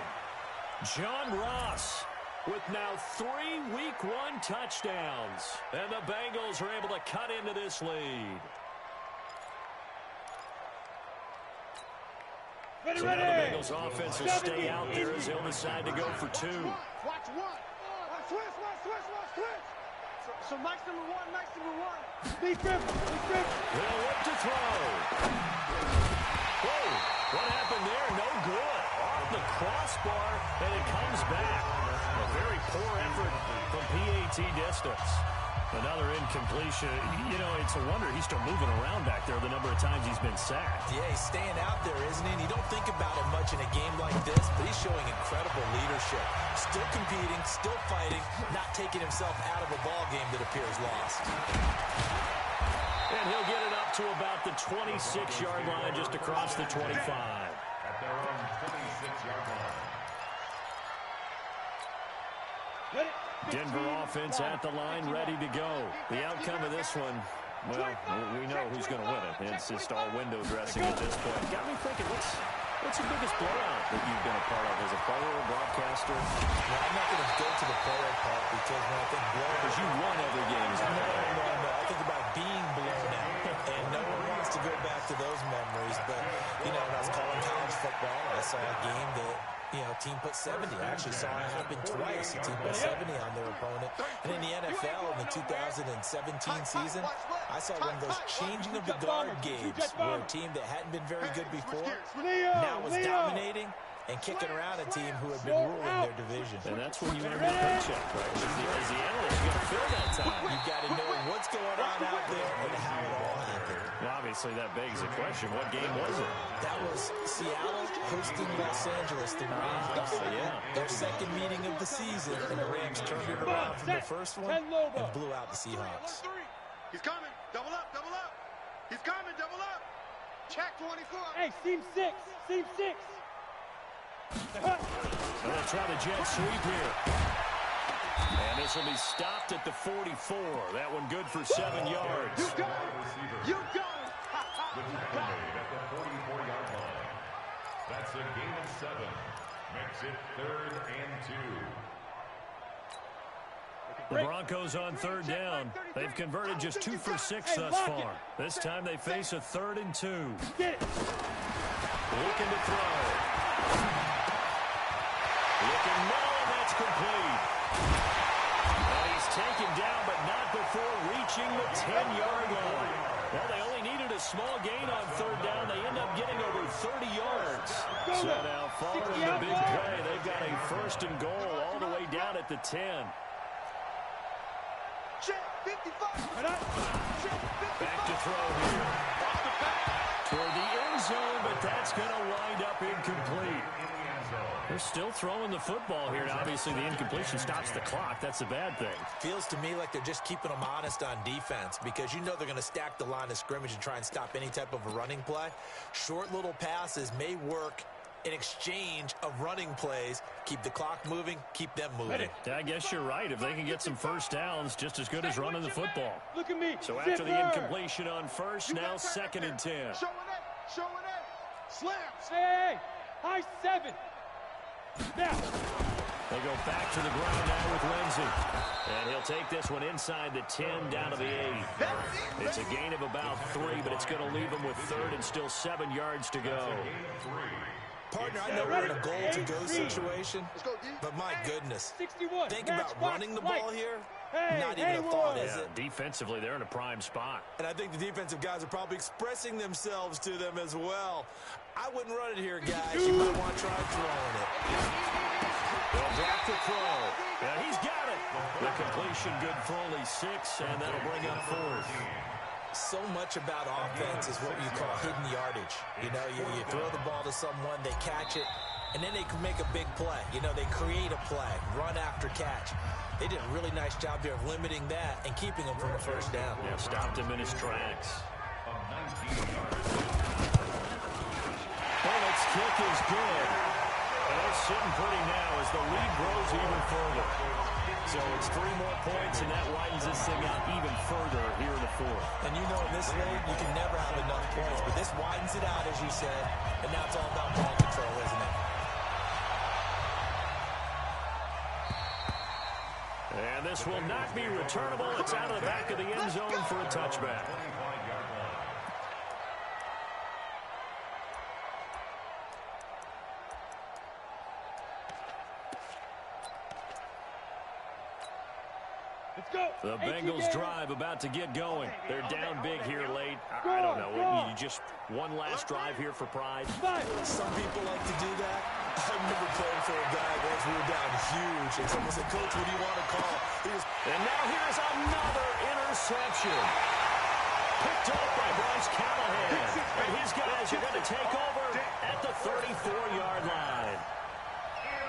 John Ross with now 3 Week 1 touchdowns. And the Bengals are able to cut into this lead. So now the Bengals offense will stay out there as they'll decide to go for 2. Watch one. Switch. So Mike's number 1, Mike's number 1. Deep grip. He'll look to throw. Whoa, what happened there? No good. Off the crossbar, and it comes back. A very poor effort from PAT distance. Another incompletion. You know, it's a wonder he's still moving around back there the number of times he's been sacked. Yeah, he's staying out there, isn't he? And you don't think about it much in a game like this, but he's showing incredible leadership. Still competing, still fighting, not taking himself out of a ball game that appears lost. And he'll get it up to about the 26-yard line, just across the 25. At their own 26-yard line. Denver offense at the line, ready to go. The outcome of this one, well, we know who's going to win it. It's just all window dressing at this point. Got me thinking, what's the biggest blowout that you've been a part of as a player or broadcaster? Well, I'm not going to go to the player part because when I think blowout, because you won every game. No. I think about being blown out, and no one wants to go back to those memories. But, you know, when I was calling college football, I saw a game that, you know, team put 70. I actually saw it happen twice. A team put 70 on their opponent. And in the NFL, in the 2017 season, I saw one of those changing of the guard games where a team that hadn't been very good before now was dominating and kicking around a team who had been ruling their division. And that's when you earn your paycheck, right? As the analyst, you got to fill that time. You've got to know what's going on out there and how it all happened. Well, obviously, that begs the question, what game was it? That was Seattle hosting Los Angeles. The Rams, their second meeting of the season, and the Rams turned it around from the first one and blew out the Seahawks. He's coming. Double up, double up. He's coming, double up. Check 24. Hey, seam 6. Seam 6. So they'll try the jet sweep here. And this will be stopped at the 44. That one good for 7 yards. You got it. You got it. The tackle made at the 44-yard line. That's a gain of 7. Makes it 3rd and 2. The Broncos on 3rd down. They've converted just 2 for 6 thus far. This time they face a 3rd and 2. Looking to throw. Looking middle, and that's complete. And he's taken down, but not before reaching the 10-yard line. Well, they only needed a small gain on 3rd down. They end up getting over 30 yards. So now following the big play, they've got a 1st and goal all the way down at the 10. Back to throw here. Toward the end zone, but that's going to wind up incomplete. They're still throwing the football here. Now, obviously, the incompletion stops the clock. That's a bad thing. Feels to me like they're just keeping them honest on defense because you know they're going to stack the line of scrimmage and try and stop any type of a running play. Short little passes may work in exchange of running plays. Keep the clock moving, keep them moving. Yeah, I guess you're right. If they can get some first downs, just as good as running the football. Look at me. So after the incompletion on 1st, now 2nd and 10. Showing it. Showing it. Slams. Hey, high 7. Now. They go back to the ground now with Lindsey. And he'll take this one inside the 10 down to the 8. It's a gain of about 3, but it's going to leave them with 3rd and still 7 yards to go. Partner, I know we're in a goal-to-go situation, but my goodness. Think about running the ball here. Not even a thought, is it? Defensively, they're in a prime spot. And I think the defensive guys are probably expressing themselves to them as well. I wouldn't run it here, guys. You might want to try throwing it. They'll drop the throw. Yeah, he's got it. The completion good for only 6, and that'll bring up 4th. So much about offense is what you call hidden yardage. You know, you throw the ball to someone, they catch it, and then they can make a big play. You know, they create a play, run after catch. They did a really nice job there of limiting that and keeping him from a 1st down. Yeah, stopped him in his tracks. Well, its kick is good. And they're sitting pretty now as the lead grows even further. So it's 3 more points, and that widens this thing out even further here in the 4th. And you know in this league, you can never have enough points, but this widens it out, as you said, and now it's all about ball control, isn't it? And this will not be returnable. It's out of the back of the end zone for a touchback. The Bengals drive about to get going. They're down big here late. I don't know. You just one last drive here for pride. Some people like to do that. I remember playing for a guy once we were down huge, and someone said, "Coach, what do you want to call?" And now here's another interception. Picked up by Bryce Callahan. And his guys are going to take over at the 34-yard line.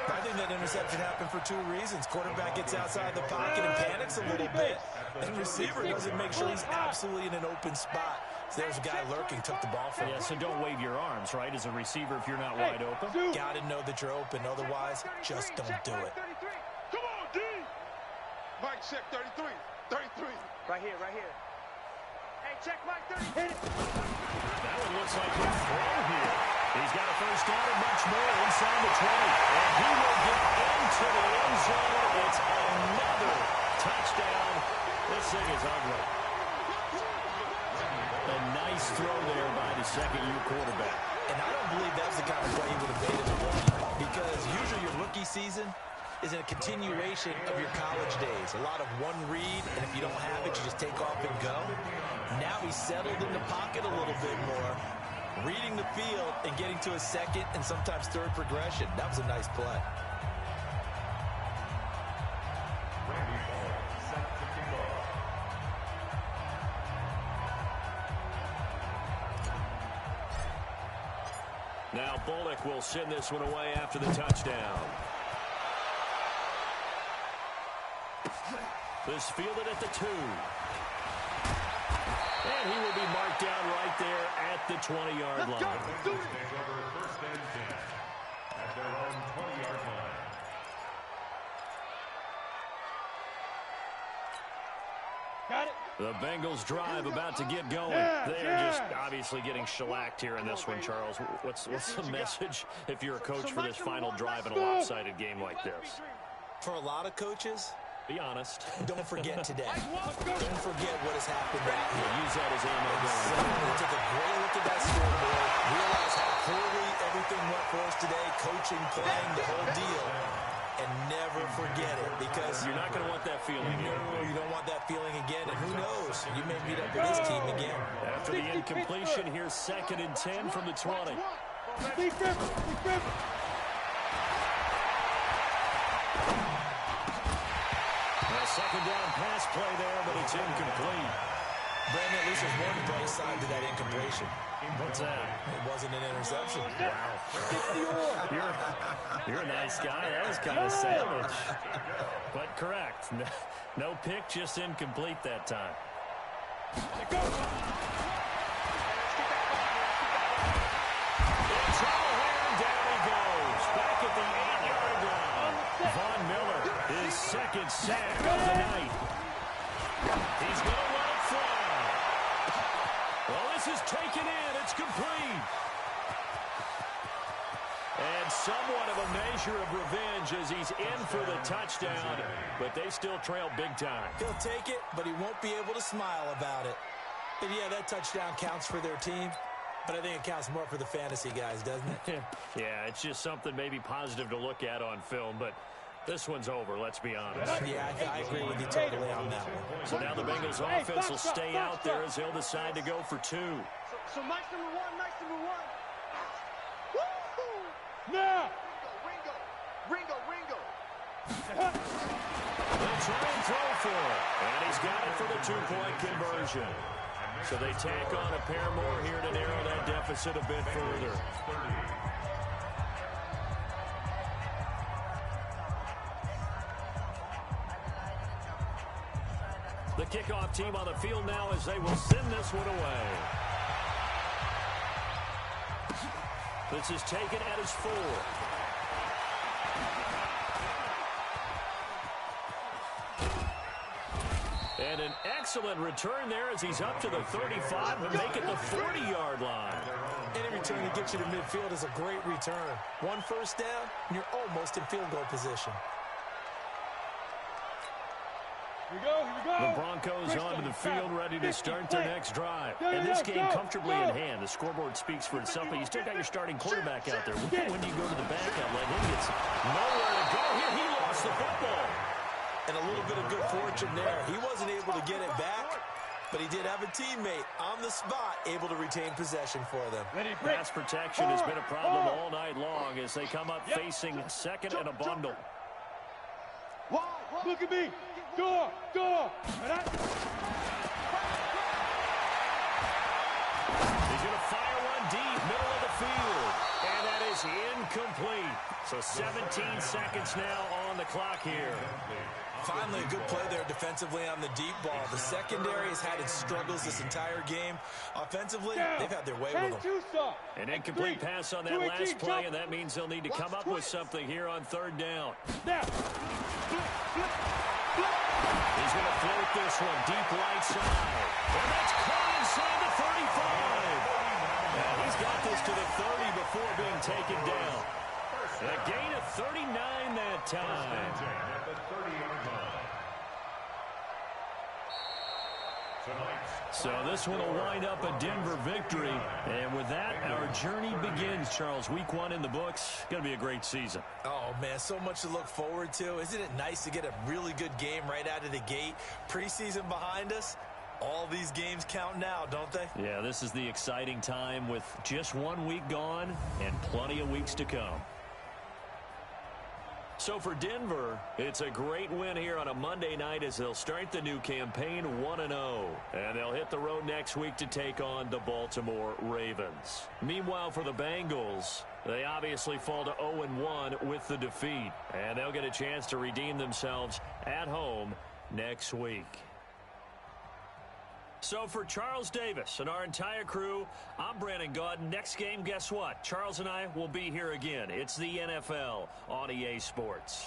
I think that interception happened for two reasons. Quarterback gets outside the pocket and panics a little bit. And receiver doesn't make sure he's absolutely in an open spot. So there's a guy lurking, took the ball from him. Yeah, so don't wave your arms, right, as a receiver if you're not wide open. Got to know that you're open. Otherwise, just don't do it. Come on, D. Mike, check 33. 33. Right here, right here. Hey, check Mike 33. That one looks like he'll throw here. He's got a first down and much more inside the 20. And he will get into the end zone. It's another touchdown. This thing is ugly. A nice throw there by the second-year quarterback. And I don't believe that's the kind of play he would have made as a rookie. Because usually your rookie season is a continuation of your college days. A lot of one read, and if you don't have it, you just take off and go. Now he's settled in the pocket a little bit more, reading the field and getting to a second and sometimes third progression. That was a nice play. Now Bullock will send this one away after the touchdown. This fielded at the 2. And he will be marked down right there at the 20-yard line. Take over first and 10 at their own 20-yard line. Got it. The Bengals drive about to get going. They're just obviously getting shellacked here in this one, Charles. What's the message if you're a coach for this final drive in a lopsided game like this? For a lot of coaches, Be honest. don't forget today. Don't forget what has happened out here. Use that as ammo. They took a great look at that scoreboard, realized how poorly everything went for us today, coaching, playing, the whole deal, and never forget it, because You're not going to want that feeling here. you don't want that feeling again, and who knows, you may meet up with this team again. After the incompletion, here's 2nd and 10 from the 20. Big Ripper. Big Ripper. A second down pass play there, but it's incomplete. Brandon, at least there's one bright side to that incompletion. What's that? It wasn't an interception. Wow. You're a nice guy. That was kind of savage. But correct. No pick, just incomplete that time. It's Callahan. Down he goes. Back at the 8-yard line. Von Miller, his second sack of the night. He's going to let it fly. Well, this is taken in. It's complete. And somewhat of a measure of revenge as he's in for the touchdown, but they still trail big time. He'll take it, but he won't be able to smile about it. And yeah, that touchdown counts for their team, but I think it counts more for the fantasy guys, doesn't it? Yeah, it's just something maybe positive to look at on film, but this one's over, let's be honest. Yeah, I agree with you totally on that one. So now the Bengals offense will stay out there as they'll decide to go for 2. So Mike's number 1, Mike's number 1. Now. Ringo. They'll try and throw for it, and he's got it for the 2-point conversion. So they tack on a pair more here to narrow that deficit a bit further. The kickoff team on the field now as they will send this one away. This is taken at his 4. And an excellent return there as he's up to the 35 and make it the 40-yard line. Any return that gets you to midfield is a great return. One first down, and you're almost in field goal position. Here we go. The Broncos onto the field, ready to start their next drive. And this game comfortably in hand. The scoreboard speaks for itself, but you still got your starting quarterback out there. When do you go to the backup? Let him get nowhere to go here. He lost the football. And a little bit of good fortune there. He wasn't able to get it back, but he did have a teammate on the spot able to retain possession for them. Pass protection has been a problem all night long as they come up facing 2nd and a bundle. Look at me. Door. 17 seconds now on the clock here. Finally, a good play there defensively on the deep ball. The secondary has had its struggles this entire game. Offensively, they've had their way with them. An incomplete pass on that last play, and that means they'll need to come up with something here on third down. He's going to float this one deep right side. And that's caught inside the 35. And he's got this to the 30 before being taken down. And a gain of 39 that time. So this one will wind up a Denver victory. And with that, our journey begins, Charles. Week 1 in the books. Going to be a great season. Oh, man, so much to look forward to. Isn't it nice to get a really good game right out of the gate? Preseason behind us. All these games count now, don't they? Yeah, this is the exciting time with just 1 week gone and plenty of weeks to come. So for Denver, it's a great win here on a Monday night as they'll start the new campaign 1-0. And they'll hit the road next week to take on the Baltimore Ravens. Meanwhile, for the Bengals, they obviously fall to 0-1 with the defeat. And they'll get a chance to redeem themselves at home next week. So for Charles Davis and our entire crew, I'm Brandon Gaudin. Next game, guess what? Charles and I will be here again. It's the NFL on EA Sports.